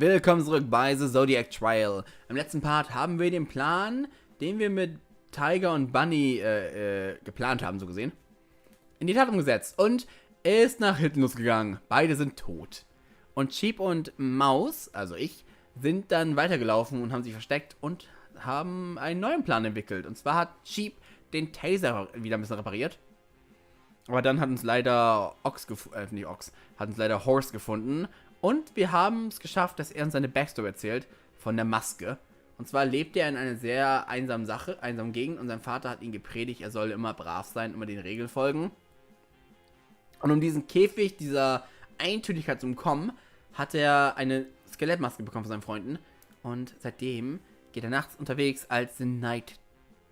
Willkommen zurück bei The Zodiac Trial. Im letzten Part haben wir den Plan, den wir mit Tiger und Bunny geplant haben, so gesehen, in die Tat umgesetzt. Und er ist nach hinten losgegangen. Beide sind tot. Und Sheep und Maus, also ich, sind dann weitergelaufen und haben sich versteckt und haben einen neuen Plan entwickelt. Und zwar hat Sheep den Taser wieder ein bisschen repariert. Aber dann hat uns leider Horse gefunden. Und wir haben es geschafft, dass er uns seine Backstory erzählt von der Maske. Und zwar lebt er in einer sehr einsamen Gegend und sein Vater hat ihn gepredigt, er soll immer brav sein, immer den Regeln folgen. Und um diesen Käfig, dieser Eintönigkeit zu entkommen, hat er eine Skelettmaske bekommen von seinen Freunden. Und seitdem geht er nachts unterwegs als The Night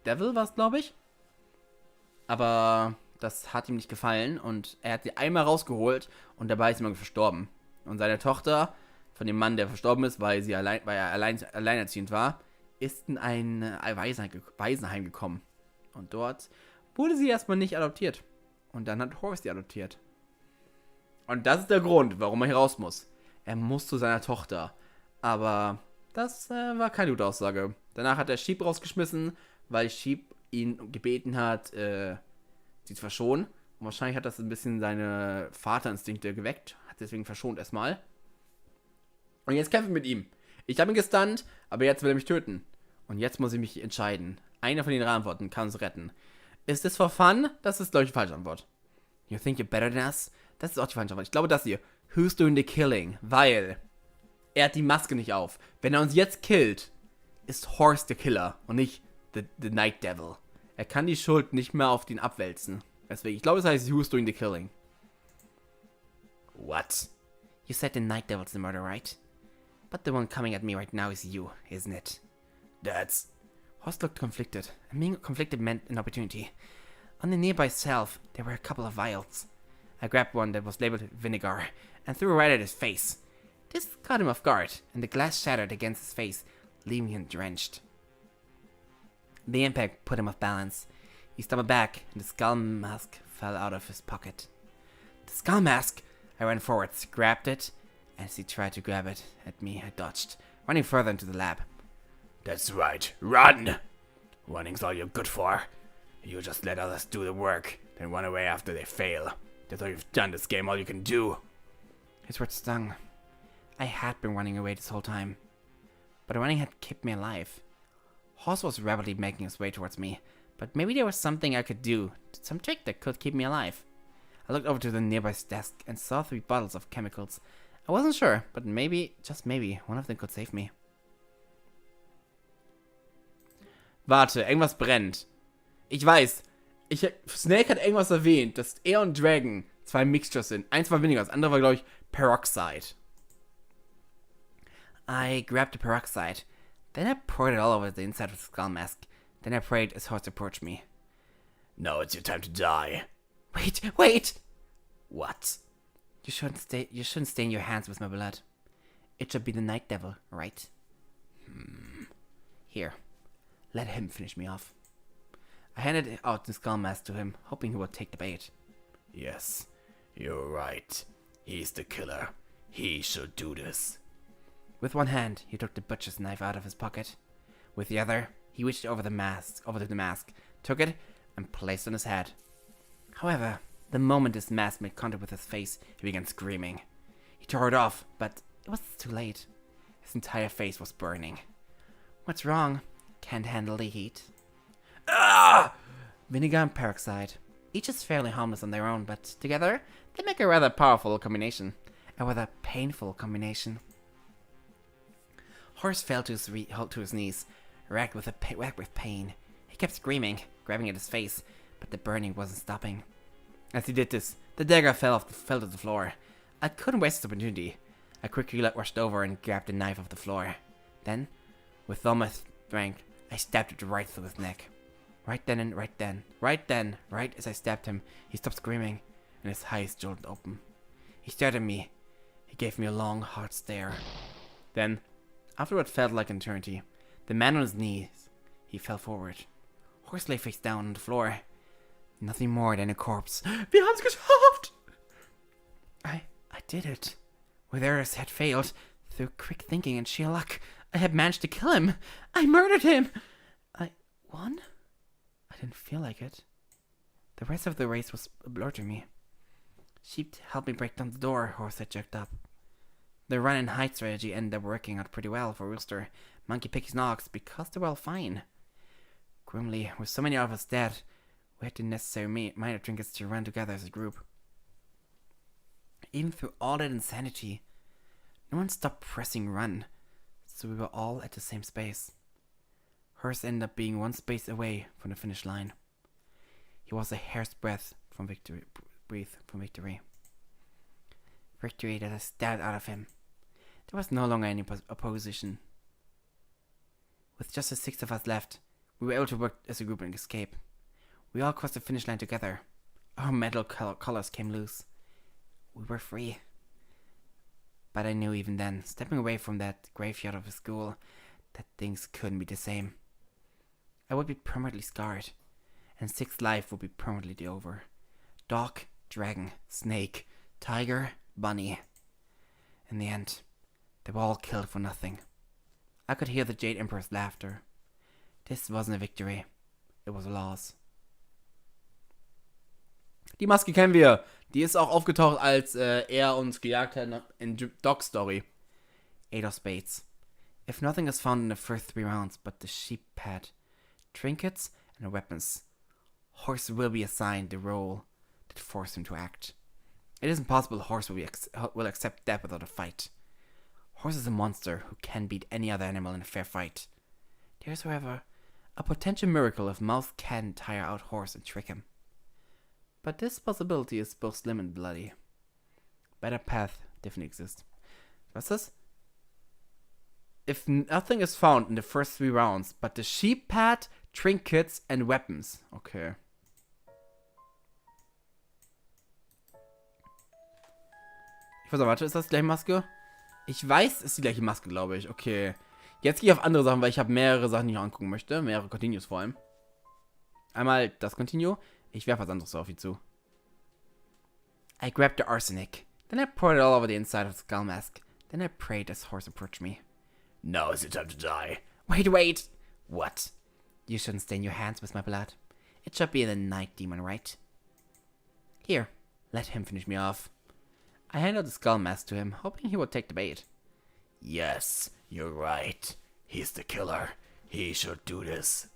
Devil, war es, glaube ich. Aber das hat ihm nicht gefallen und er hat sie einmal rausgeholt und dabei ist jemand verstorben. Und seine Tochter, von dem Mann, der verstorben ist, weil er alleinerziehend war, ist in ein Waisenheim gekommen. Und dort wurde sie erstmal nicht adoptiert. Und dann hat Horst sie adoptiert. Und das ist der Grund, warum er hier raus muss. Er muss zu seiner Tochter. Aber das war keine gute Aussage. Danach hat er Sheep rausgeschmissen, weil Sheep ihn gebeten hat, sie zu verschonen. Und wahrscheinlich hat das ein bisschen seine Vaterinstinkte geweckt. Hat deswegen verschont erstmal. Und jetzt kämpfen wir mit ihm. Ich habe ihn gestunt, aber jetzt will er mich töten. Und jetzt muss ich mich entscheiden. Eine von den drei Antworten kann uns retten. Ist es for fun? Das ist, glaube ich, die falsche Antwort. You think you're better than us? Das ist auch die falsche Antwort. Ich glaube, das hier. Who's doing the killing? Weil er hat die Maske nicht auf. Wenn er uns jetzt killt, ist Horst der Killer und nicht the Night Devil. Er kann die Schuld nicht mehr auf den abwälzen. Deswegen, ich glaube, es heißt Who's doing the killing. What? You said the Night Devil's the murderer, right? But the one coming at me right now is you, isn't it? That's... Horst looked conflicted, and being conflicted meant an opportunity. On the nearby shelf, there were a couple of vials. I grabbed one that was labeled vinegar, and threw it right at his face. This caught him off guard, and the glass shattered against his face, leaving him drenched. The impact put him off balance. He stumbled back, and the skull mask fell out of his pocket. The skull mask! I ran forwards, grabbed it, and as he tried to grab it at me, I dodged, running further into the lab. That's right, run! Running's all you're good for. You just let others do the work, then run away after they fail. That's all you've done this game, all you can do. His words stung. I had been running away this whole time, but running had kept me alive. Horst was rapidly making his way towards me, but maybe there was something I could do, some trick that could keep me alive. I looked over to the nearby desk and saw 3 bottles of chemicals. I wasn't sure, but maybe, just maybe, one of them could save me. Warte, irgendwas brennt. Ich weiß. Snake hat irgendwas erwähnt, dass er und Dragon 2 Mixtures sind. Eins war weniger, das andere war, glaube ich, Peroxide. I grabbed the peroxide. Then I poured it all over the inside of the skull mask. Then I prayed as Horst approached me. Now it's your time to die. Wait! What? You shouldn't stain your hands with my blood. It should be the Night Devil, right? Here. Let him finish me off. I handed out the skull mask to him, hoping he would take the bait. Yes, you're right. He's the killer. He should do this. With one hand, he took the butcher's knife out of his pocket. With the other, he reached over the mask, took it, and placed it on his head. However, the moment his mask made contact with his face, he began screaming. He tore it off, but it was too late. His entire face was burning. What's wrong? Can't handle the heat. Ah! Vinegar and peroxide. Each is fairly harmless on their own, but together, they make a rather powerful combination. A rather painful combination. Horst fell to his knees, racked with pain. He kept screaming, grabbing at his face, but the burning wasn't stopping. As he did this, the dagger fell to the floor. I couldn't waste this opportunity. I quickly rushed over and grabbed the knife off the floor. Then, with all my strength, I stabbed it right through his neck. Right as I stabbed him, he stopped screaming, and his eyes jolted open. He stared at me. He gave me a long, hard stare. Then, after what felt like an eternity, the man on his knees, he fell forward. Horst lay face down on the floor. Nothing more than a corpse. Wir haben's geschafft! I did it. Where theirs had failed, Through quick thinking and sheer luck, I had managed to kill him. I murdered him. I won? I didn't feel like it. The rest of the race was a blur to me. Sheep helped me break down the door, Horse had jerked up. The run and hide strategy ended up working out pretty well for Rooster, Monkey, Piggies, and Ox because they were all fine. Grimly, with so many of us dead, we had the necessary minor trinkets to run together as a group. Even through all that insanity, no one stopped pressing run, so we were all at the same space. Hers ended up being one space away from the finish line. He was a hair's breadth from victory. Victory that I stared out of him. There was no longer any opposition. With just the 6 of us left, we were able to work as a group and escape. We all crossed the finish line together. Our metal collars came loose. We were free. But I knew even then, stepping away from that graveyard of a school, that things couldn't be the same. I would be permanently scarred, and 6's life would be permanently over. Dog, dragon, snake, tiger, bunny. In the end, they were all killed for nothing. I could hear the Jade Emperor's laughter. This wasn't a victory. It was a loss. Die Maske kennen wir. Die ist auch aufgetaucht, als er uns gejagt hat in Dog's Story. 8 of Spades. If nothing is found in the first 3 rounds but the sheep pad, trinkets, and weapons, Horse will be assigned the role that forced him to act. It isn't possible Horse will accept death without a fight. Horse is a monster who can beat any other animal in a fair fight. There is, however, a potential miracle if Mouse can tire out Horse and trick him. But this possibility is both slim and bloody. Better path definitely exists. What's this? If nothing is found in the first 3 rounds, but the sheep pad, trinkets, and weapons. Okay. Ich weiß, warte, ist das die gleiche Maske? Ich weiß, es ist die gleiche Maske, glaube ich. Okay. Jetzt gehe ich auf andere Sachen, weil ich habe mehrere Sachen, die ich noch angucken möchte. Mehrere Continues vor allem. Einmal das Continue. Ich werfe was anderes auf ihn zu. I grabbed the arsenic. Then I poured it all over the inside of the skull mask. Then I prayed as Horse approached me. Now is the time to die. Wait. What? You shouldn't stain your hands with my blood. It should be the night demon, right? Here, let him finish me off. I handed the skull mask to him, hoping he would take the bait. Yes, you're right. He's the killer. He should do this.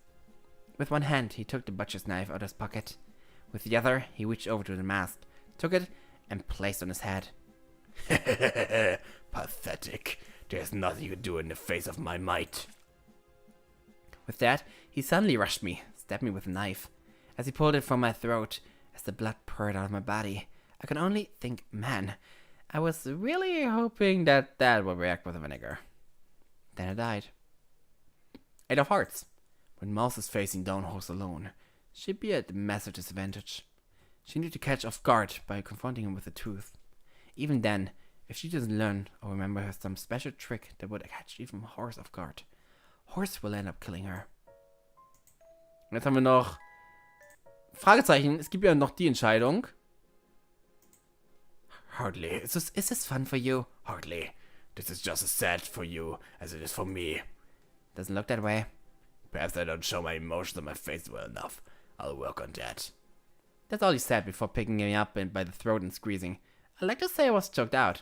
With one hand, he took the butcher's knife out of his pocket. With the other, he reached over to the mask, took it, and placed on his head. Pathetic. There's nothing you can do in the face of my might. With that, he suddenly rushed me, stabbed me with a knife. As he pulled it from my throat, as the blood poured out of my body, I could only think, man, I was really hoping that would react with the vinegar. Then I died. 8 of Hearts. When Mouse is facing down Horse alone, she'd be at a massive disadvantage. She needed to catch off guard by confronting him with a tooth. Even then, if she doesn't learn or remember her some special trick that would catch even Horse off guard, Horse will end up killing her. Und jetzt haben wir noch Fragezeichen. Es gibt ja noch die Entscheidung. Hardly. Is this fun for you? Hardly. This is just as sad for you as it is for me. Doesn't look that way. Perhaps I don't show my emotions on my face well enough. I'll work on that. That's all he said before picking me up by the throat and squeezing. I'd like to say I was choked out.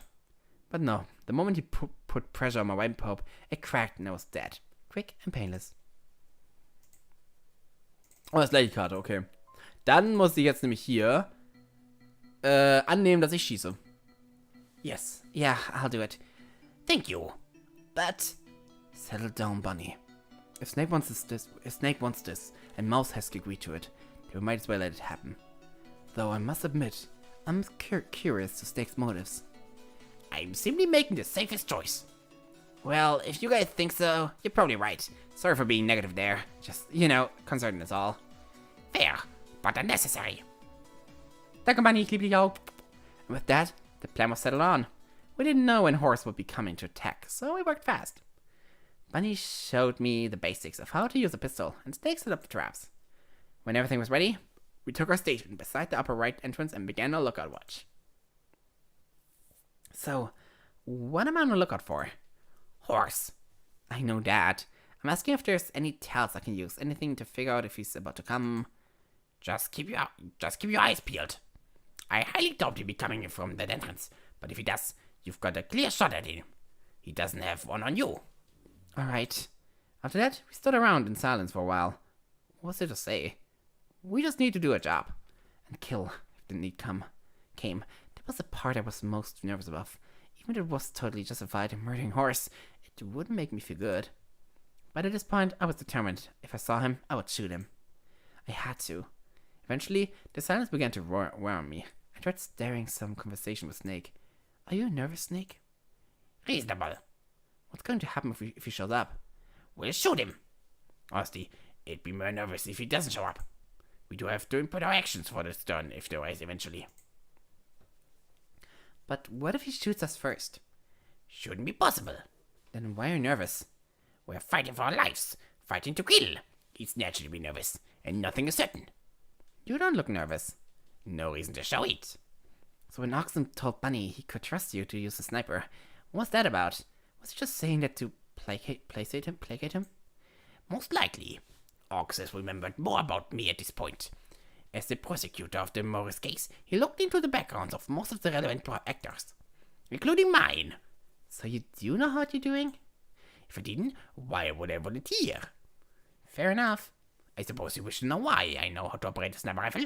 But no, the moment he put pressure on my right pulp, it cracked and I was dead. Quick and painless. Oh, das gleiche Karte, okay. Dann muss ich jetzt nämlich hier annehmen, dass ich schieße. Yes, yeah, I'll do it. Thank you. But settle down, Bunny. If Snake wants this, and Mouse has agreed to it, then we might as well let it happen. Though I must admit, I'm curious to Snake's motives. I'm simply making the safest choice. Well, if you guys think so, you're probably right. Sorry for being negative there. Just, concerned is all. Fair, but unnecessary. Danke, Bunny, ich liebe dich auch. And with that, the plan was settled on. We didn't know when Horse would be coming to attack, so we worked fast. Bunny showed me the basics of how to use a pistol, and Snake set up the traps. When everything was ready, we took our station beside the upper right entrance and began our lookout watch. So, what am I on the lookout for? Horse. I know that. I'm asking if there's any tells I can use. Anything to figure out if he's about to come. Just keep your eyes peeled. I highly doubt he'll be coming from that entrance, but if he does, you've got a clear shot at him. He doesn't have one on you. Alright. After that, we stood around in silence for a while. What was there to say? We just need to do a job. And kill, if the need came. That was the part I was most nervous about. Even if it was totally justified in murdering Horse, it wouldn't make me feel good. But at this point, I was determined. If I saw him, I would shoot him. I had to. Eventually, the silence began to wear on me. I tried staring some conversation with Snake. Are you nervous, Snake? Reasonable. What's going to happen if he shows up? We'll shoot him. Honestly, it'd be more nervous if he doesn't show up. We do have to input our actions for this turn if there is eventually. But what if he shoots us first? Shouldn't be possible. Then why are you nervous? We're fighting for our lives. Fighting to kill. It's natural to be nervous, and nothing is certain. You don't look nervous. No reason to show it. So when Oxen told Bunny he could trust you to use the sniper, what's that about? Was he just saying that to placate him? Most likely. Ox has remembered more about me at this point. As the prosecutor of the Morris case, he looked into the backgrounds of most of the relevant actors, including mine. So you do know what you're doing? If I didn't, why would I volunteer? Fair enough. I suppose you wish to know why I know how to operate a sniper rifle?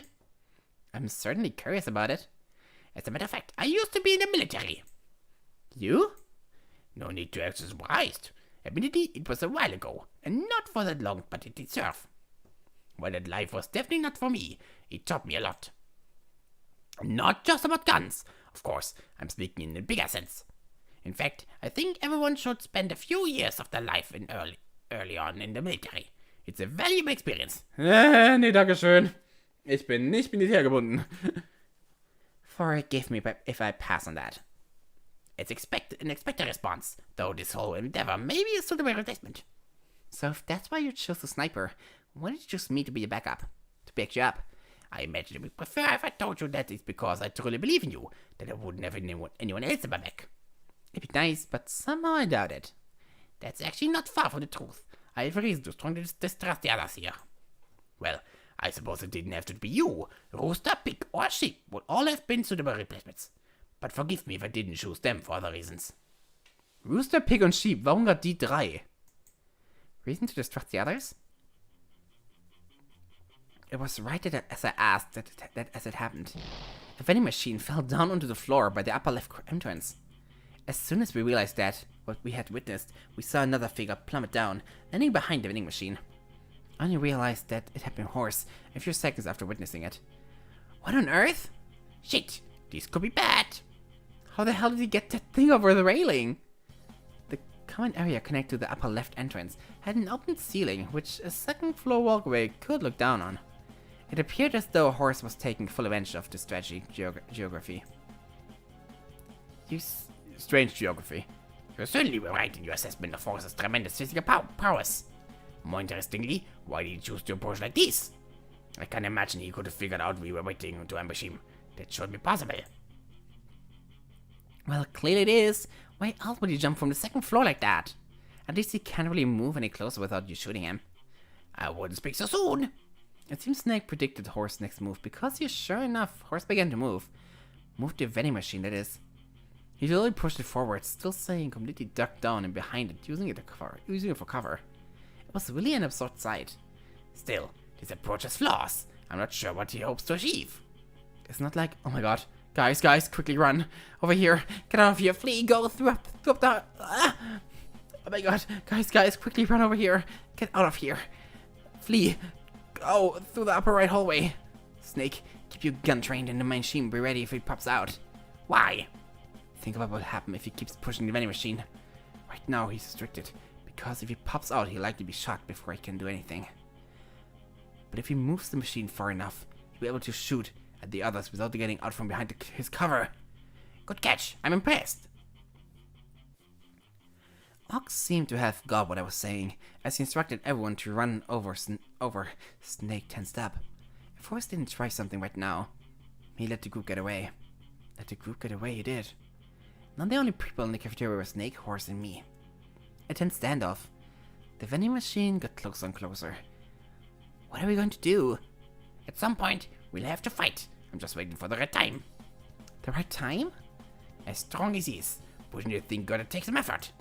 I'm certainly curious about it. As a matter of fact, I used to be in the military. You? No need to act surprised. Admittedly, it was a while ago, and not for that long, but it did serve. While that life was definitely not for me, it taught me a lot. Not just about guns, of course, I'm speaking in a bigger sense. In fact, I think everyone should spend a few years of their life in early on in the military. It's a valuable experience. Nee, dankeschön. Ich bin nicht militärgebunden. Forgive me if I pass on that. Expect a response, though this whole endeavor may be a suitable replacement. So if that's why you chose the sniper, why did you choose me to be your backup? To back you up? I imagine you would prefer if I told you that it's because I truly believe in you, that I wouldn't have anyone else in my back. It'd be nice, but somehow I doubt it. That's actually not far from the truth. I have reason to strongly distrust the others here. Well, I suppose it didn't have to be you. Rooster, pig, or sheep would all have been suitable replacements. But forgive me if I didn't choose them for other reasons. Rooster, Pig und Sheep, warum gerade die drei? Reason to distrust the others? It was right as I asked that as it happened. A vending machine fell down onto the floor by the upper left entrance. As soon as we realized what we had witnessed, we saw another figure plummet down, landing behind the vending machine. I only realized that it had been Horse a few seconds after witnessing it. What on earth? Shit, this could be bad. How the hell did he get that thing over the railing? The common area connected to the upper left entrance had an open ceiling, which a second floor walkway could look down on. It appeared as though Horse was taking full advantage of the geography. Strange geography. You certainly were right in your assessment of Horse's tremendous physical prowess. More interestingly, why did he choose to approach like this? I can't imagine he could have figured out we were waiting to ambush him. That should be possible. Well, clearly it is. Why else would he jump from the second floor like that? At least he can't really move any closer without you shooting him. I wouldn't speak so soon. It seems Snake predicted Horse's next move because sure enough, Horse began to move. Moved the vending machine, that is. He slowly pushed it forward, still staying completely ducked down and behind it, using it for cover. It was really an absurd sight. Still, this approach has flaws. I'm not sure what he hopes to achieve. It's not like, oh my god, guys, quickly run over here, get out of here, flee, go through up the. Ah! Oh my god, guys, quickly run over here, get out of here, flee, go through the upper right hallway. Snake, keep your gun trained in the machine, be ready if it pops out. Why? Think about what will happen if he keeps pushing the vending machine. Right now he's restricted, because if he pops out, he'll likely be shot before he can do anything. But if he moves the machine far enough, he'll be able to shoot at the others without getting out from behind his cover. Good catch, I'm impressed. Ox seemed to have got what I was saying, as he instructed everyone to run over. Snake tensed up. If Horse didn't try something right now, he let the group get away. Let the group get away, he did. Not the only people in the cafeteria were Snake, Horse, and me. tense standoff. The vending machine got closer and closer. What are we going to do? At some point, we'll have to fight. I'm just waiting for the right time. The right time? As strong as he is, pushing the thing gonna take some effort.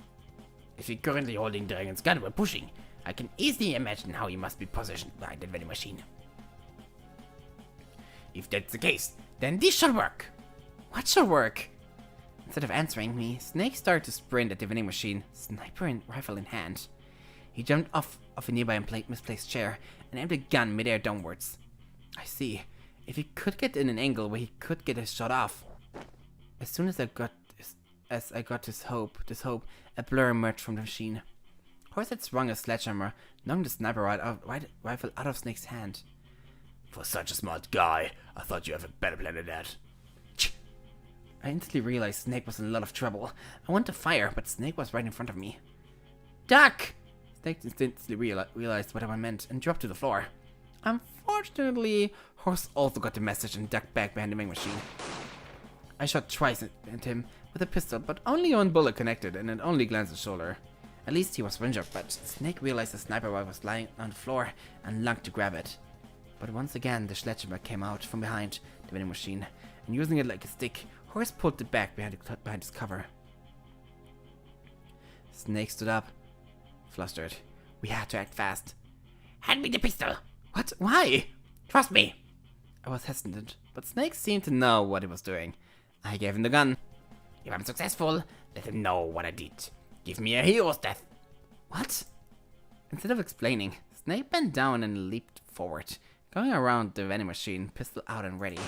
If you're currently holding Dragon's gun while pushing, I can easily imagine how he must be positioned behind that vending machine. If that's the case, then this should work. What should work? Instead of answering me, Snake started to sprint at the vending machine, sniper and rifle in hand. He jumped off a nearby misplaced chair and aimed a gun midair downwards. I see. If he could get in an angle where he could get a shot off. As soon as I got this hope, a blur emerged from the machine. Horse had swung a sledgehammer, knocking the sniper rifle out of Snake's hand. For such a smart guy, I thought you have a better plan than that. I instantly realized Snake was in a lot of trouble. I wanted to fire, but Snake was right in front of me. Duck! Snake instantly realized what I meant and dropped to the floor. Unfortunately, Horse also got the message and ducked back behind the vending machine. I shot twice at him with a pistol, but only one bullet connected and it only glanced his shoulder. At least he was injured, but Snake realized the sniper rifle was lying on the floor and lunged to grab it. But once again, the sledgehammer came out from behind the vending machine, and using it like a stick, Horse pulled it back behind his cover. Snake stood up, flustered. We had to act fast. Hand me the pistol. What? Why? Trust me. I was hesitant, but Snake seemed to know what he was doing. I gave him the gun. If I'm successful, let him know what I did. Give me a hero's death. What? Instead of explaining, Snake bent down and leaped forward, going around the vending machine, pistol out and ready.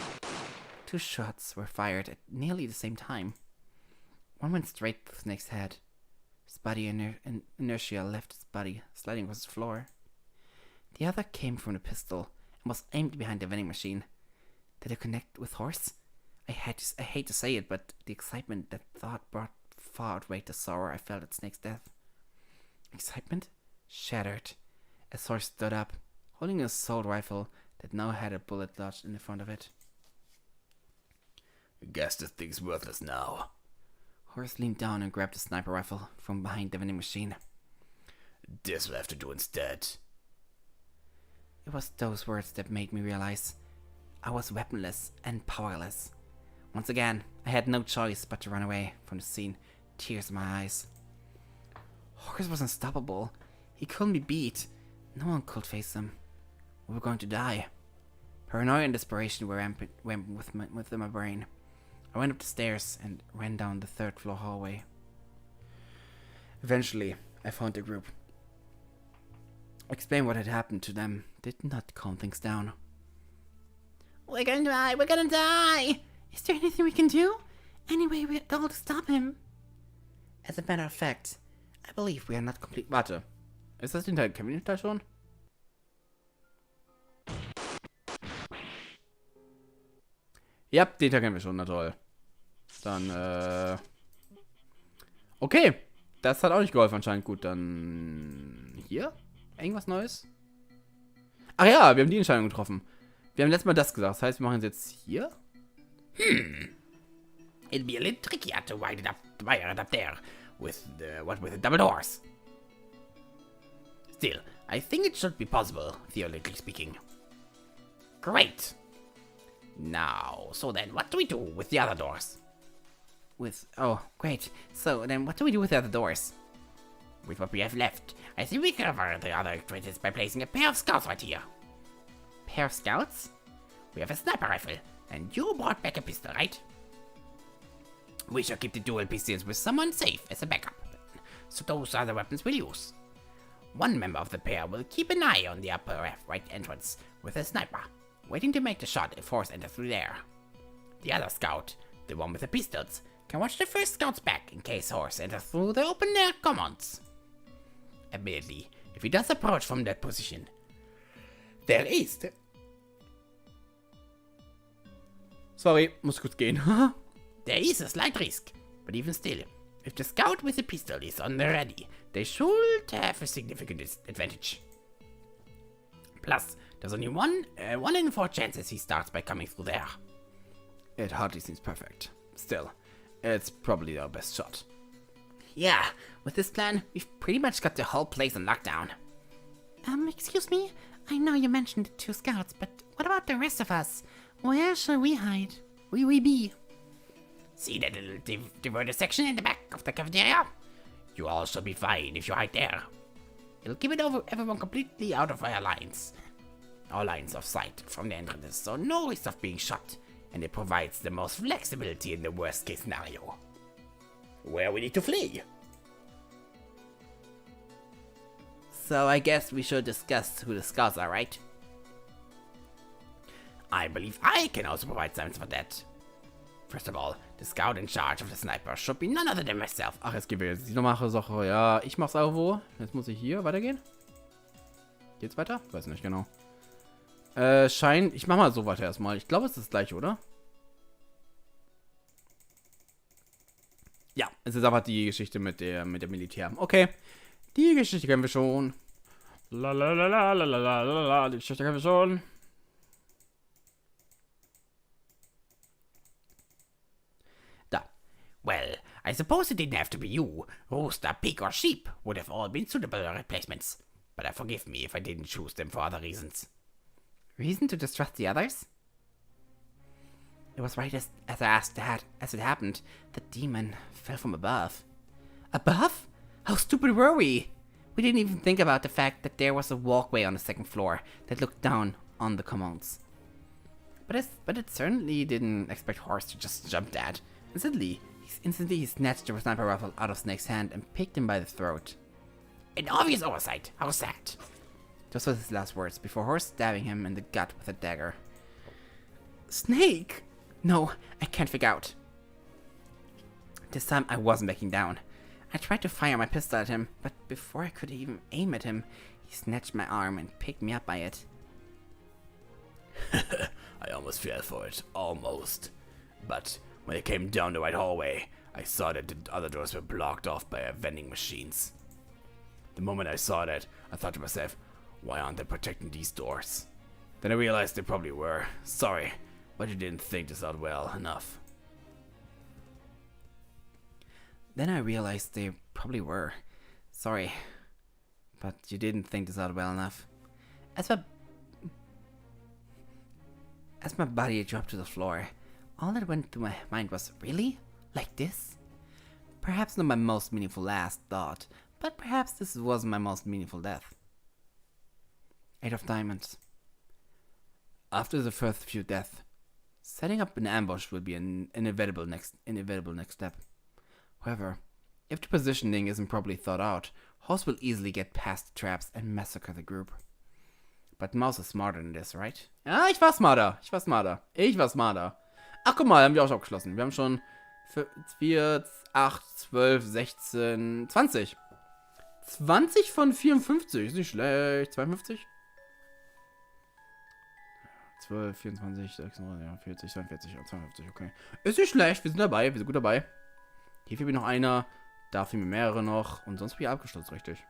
2 shots were fired at nearly the same time. One went straight through Snake's head. His body inertia left his body, sliding across the floor. The other came from the pistol and was aimed behind the vending machine. Did it connect with Horse? I hate to say it, but the excitement that thought brought far outweighed the sorrow I felt at Snake's death. Excitement shattered as Horse stood up, holding an assault rifle that now had a bullet lodged in the front of it. I guess this thing's worthless now. Horse leaned down and grabbed the sniper rifle from behind the vending machine. This will have to do instead. It was those words that made me realize I was weaponless and powerless. Once again, I had no choice but to run away from the scene, tears in my eyes. Horse was unstoppable. He couldn't be beat. No one could face him. We were going to die. Paranoia and desperation were rampant within my brain. I went up the stairs and ran down the 3rd floor hallway. Eventually, I found the group. Explain what had happened to them did not calm things down. We're gonna die! We're gonna die! Is there anything we can do? Anyway, we're all to stop him. As a matter of fact, I believe we are not complete. Warte. Ist das den Teil? Kennen wir den Teil schon? Ja, den Teil kennen wir schon. Na toll. Dann, okay. Das hat auch nicht geholfen anscheinend. Gut, dann... Hier? Irgendwas Neues? Ach ja, wir haben die Entscheidung getroffen. Wir haben letztes Mal das gesagt. Das heißt, wir machen es jetzt hier. It'll be a little trickier to wire it up there with the double doors. Still, I think it should be possible, theoretically speaking. Great. Now, so then, what do we do with the other doors? Oh, great. So then, what do we do with the other doors? With what we have left, I think we cover the other traces by placing a pair of scouts right here. Pair of scouts? We have a sniper rifle, and you brought back a pistol, right? We shall keep the dual pistols with someone safe as a backup, so those are the weapons we'll use. One member of the pair will keep an eye on the upper right entrance with a sniper, waiting to make the shot if Horse enters through there. The other scout, the one with the pistols, can watch the first scout's back in case Horse enters through the open air commands. Admittedly, if he does approach from that position, there is... Sorry, muss kurz gehen. There is a slight risk, but even still, if the scout with the pistol is on the ready, they should have a significant advantage. Plus, there's only one in 4 chances he starts by coming through there. It hardly seems perfect. Still, it's probably our best shot. Yeah, with this plan, we've pretty much got the whole place on lockdown. Excuse me? I know you mentioned the 2 scouts, but what about the rest of us? Where shall we hide? Will we be? See that little diverted section in the back of the cafeteria? You all shall be fine if you hide there. It'll keep everyone completely out of our lines. Our lines of sight from the entrances, so no risk of being shot. And it provides the most flexibility in the worst case scenario. Where we need to flee. So I guess we should discuss who the scouts are, right? I believe I can also provide signs for that. First of all, the scout in charge of the sniper should be none other than myself. Ach, jetzt gehen wir jetzt die normale Sache. Ja, ich mach's irgendwo. Jetzt muss ich hier weitergehen. Geht's weiter? Weiß nicht genau. Ich mach mal so weiter erstmal. Ich glaube, es ist das gleiche, oder? Ja, es ist einfach die Geschichte mit der Militär. Okay. Die Geschichte kennen wir schon. La, die Geschichte kennen wir schon. Da. Well, I suppose it didn't have to be you. Rooster, pig, or sheep would have all been suitable replacements. But forgive me if I didn't choose them for other reasons. Reason to distrust the others? It was right as I asked that, as it happened. The demon fell from above. Above? How stupid were we? We didn't even think about the fact that there was a walkway on the 2nd floor that looked down on the commodes. But it certainly didn't expect Horst to just jump that. Instantly, he snatched the sniper rifle out of Snake's hand and picked him by the throat. An obvious oversight. How's that? Those were his last words before Horst stabbing him in the gut with a dagger. Snake! No, I can't figure out. This time I wasn't backing down. I tried to fire my pistol at him, but before I could even aim at him, he snatched my arm and picked me up by it. I almost fell for it. Almost. But when I came down the right hallway, I saw that the other doors were blocked off by vending machines. The moment I saw that, I thought to myself, why aren't they protecting these doors? Then I realized they probably were. Sorry, but you didn't think this out well enough. Then I realized they probably were. Sorry, but you didn't think this out well enough. As my body dropped to the floor, all that went through my mind was, really? Like this? Perhaps not my most meaningful last thought, but perhaps this was my most meaningful death. 8 of diamonds. After the first few deaths, setting up an ambush will be an inevitable next step. However, if the positioning isn't properly thought out, Horst will easily get past the traps and massacre the group. But Maus is smarter than this, right? Ja, ich war smarter. Ach, guck mal, haben wir auch schon abgeschlossen. Wir haben schon 4, 8, 12, 16, 20. 20 von 54, ist nicht schlecht. 52? 12, 24, 46, ja, 40, 42, 52, okay. Ist nicht schlecht, wir sind dabei, wir sind gut dabei. Hier fehlt mir noch einer, da fehlen mir mehrere noch und sonst bin ich abgeschlossen, richtig.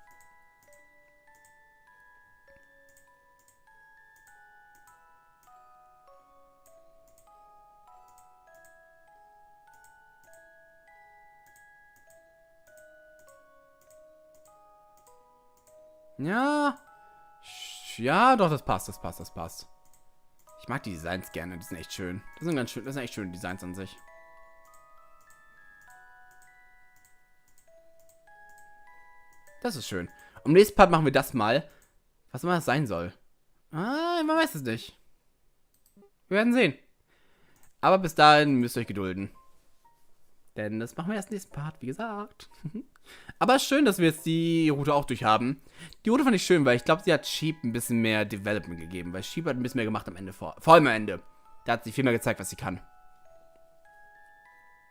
Ja. Ja, doch, das passt. Ich mag die Designs gerne, die sind echt schön. Das sind echt schöne Designs an sich. Das ist schön. Im nächsten Part machen wir das mal. Was immer das sein soll. Ah, man weiß es nicht. Wir werden sehen. Aber bis dahin müsst ihr euch gedulden. Denn das machen wir erst im nächsten Part, wie gesagt. Aber es ist schön, dass wir jetzt die Route auch durch haben. Die Route fand ich schön, weil ich glaube, sie hat Sheep ein bisschen mehr Development gegeben. Weil Sheep hat ein bisschen mehr gemacht am Ende. Vor allem am Ende. Da hat sie viel mehr gezeigt, was sie kann.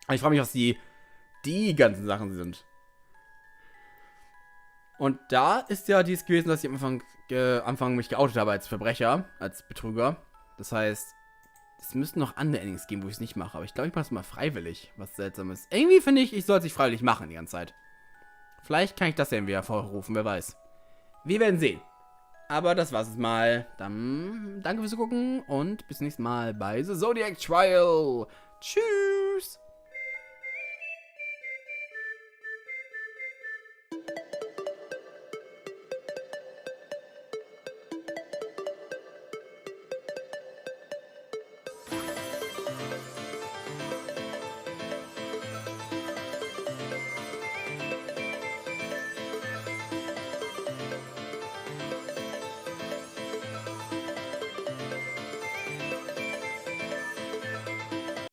Aber ich frage mich, was die ganzen Sachen sind. Und da ist ja dies gewesen, dass ich am Anfang mich geoutet habe als Verbrecher, als Betrüger. Das heißt, es müssten noch andere Endings geben, wo ich es nicht mache. Aber ich glaube, ich mache es mal freiwillig, was seltsam ist. Irgendwie finde ich soll es nicht freiwillig machen die ganze Zeit. Vielleicht kann ich das ja irgendwie hervorrufen, wer weiß. Wir werden sehen. Aber das war's jetzt mal. Dann danke fürs Gucken und bis nächstes Mal bei The Zodiac Trial. Tschüss.